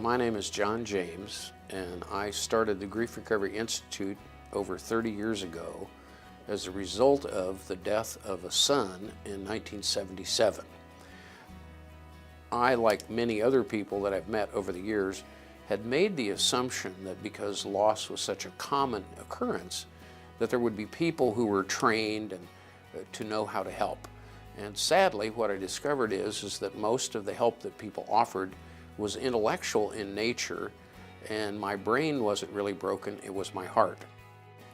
My name is John James, and I started the Grief Recovery Institute over 30 years ago as a result of the death of a son in 1977. I, like many other people that I've met over the years, had made the assumption that because loss was such a common occurrence, that there would be people who were trained and to know how to help. And sadly, what I discovered is that most of the help that people offered was intellectual in nature, and my brain wasn't really broken, it was my heart.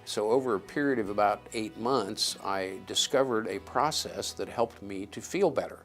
So over a period of about 8 months, I discovered a process that helped me to feel better.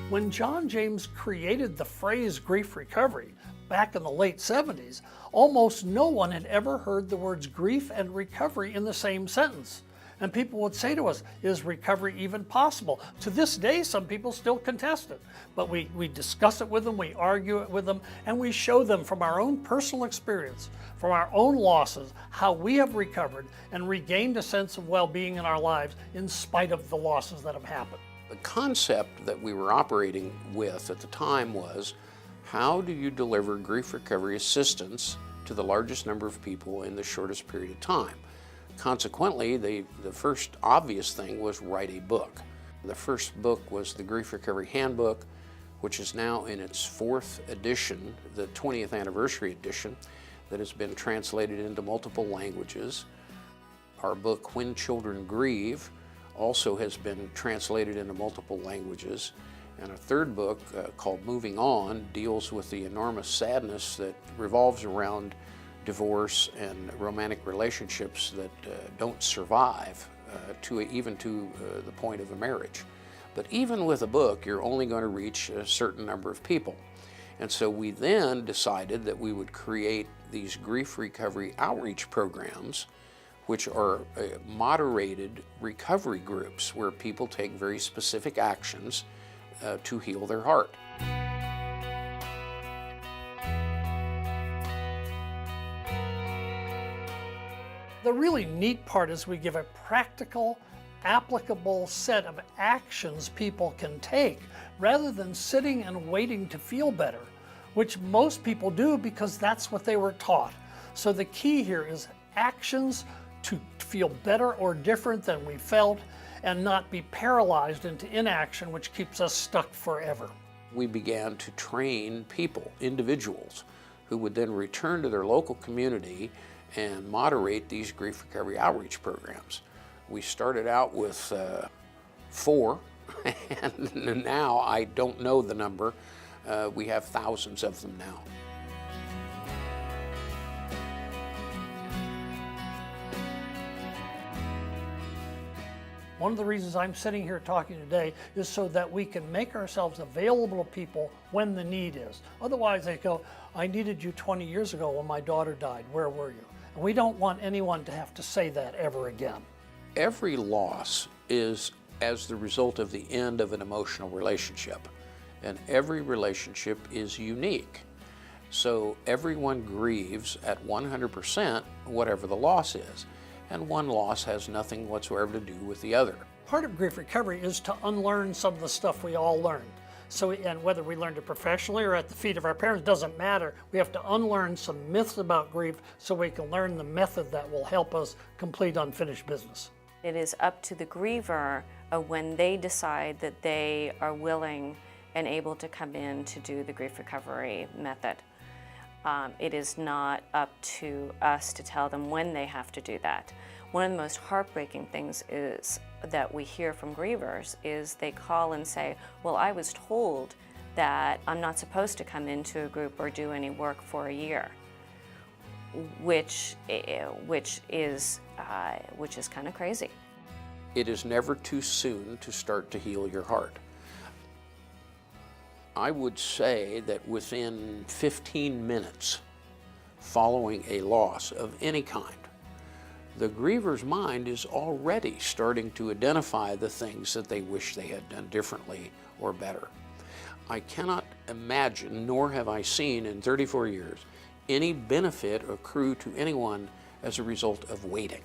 When John James created the phrase grief recovery back in the late 70s, almost no one had ever heard the words grief and recovery in the same sentence. And people would say to us, is recovery even possible? To this day, some people still contest it. But we discuss it with them, we argue it with them, and we show them from our own personal experience, from our own losses, how we have recovered and regained a sense of well-being in our lives in spite of the losses that have happened. The concept that we were operating with at the time was, how do you deliver grief recovery assistance to the largest number of people in the shortest period of time? Consequently, the first obvious thing was write a book. The first book was the Grief Recovery Handbook, which is now in its 4th edition, the 20th anniversary edition, that has been translated into multiple languages. Our book, When Children Grieve, also has been translated into multiple languages. And a third book called Moving On deals with the enormous sadness that revolves around divorce and romantic relationships that don't survive even to the point of a marriage. But even with a book, you're only going to reach a certain number of people. And so we then decided that we would create these grief recovery outreach programs, which are moderated recovery groups where people take very specific actions to heal their heart. The really neat part is we give a practical, applicable set of actions people can take rather than sitting and waiting to feel better, which most people do because that's what they were taught. So the key here is actions to feel better or different than we felt and not be paralyzed into inaction, which keeps us stuck forever. We began to train people, individuals, who would then return to their local community and moderate these grief recovery outreach programs. We started out with 4, and now I don't know the number. We have thousands of them now. One of the reasons I'm sitting here talking today is so that we can make ourselves available to people when the need is. Otherwise they go, I needed you 20 years ago when my daughter died, where were you? And we don't want anyone to have to say that ever again. Every loss is as the result of the end of an emotional relationship, and every relationship is unique. So everyone grieves at 100% whatever the loss is. And one loss has nothing whatsoever to do with the other. Part of grief recovery is to unlearn some of the stuff we all learned. So, and whether we learned it professionally or at the feet of our parents, doesn't matter. We have to unlearn some myths about grief so we can learn the method that will help us complete unfinished business. It is up to the griever when they decide that they are willing and able to come in to do the grief recovery method. It is not up to us to tell them when they have to do that. One of the most heartbreaking things is that we hear from grievers is they call and say, well, I was told that I'm not supposed to come into a group or do any work for a year, which is kind of crazy. It is never too soon to start to heal your heart. I would say that within 15 minutes following a loss of any kind, the griever's mind is already starting to identify the things that they wish they had done differently or better. I cannot imagine, nor have I seen in 34 years, any benefit accrue to anyone as a result of waiting.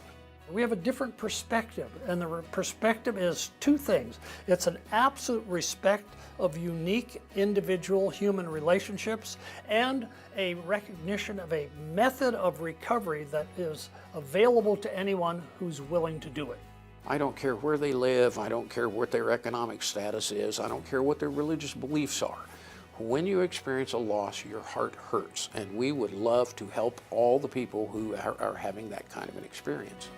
We have a different perspective, and the perspective is two things. It's an absolute respect of unique individual human relationships and a recognition of a method of recovery that is available to anyone who's willing to do it. I don't care where they live, I don't care what their economic status is, I don't care what their religious beliefs are. When you experience a loss, your heart hurts, and we would love to help all the people who are having that kind of an experience.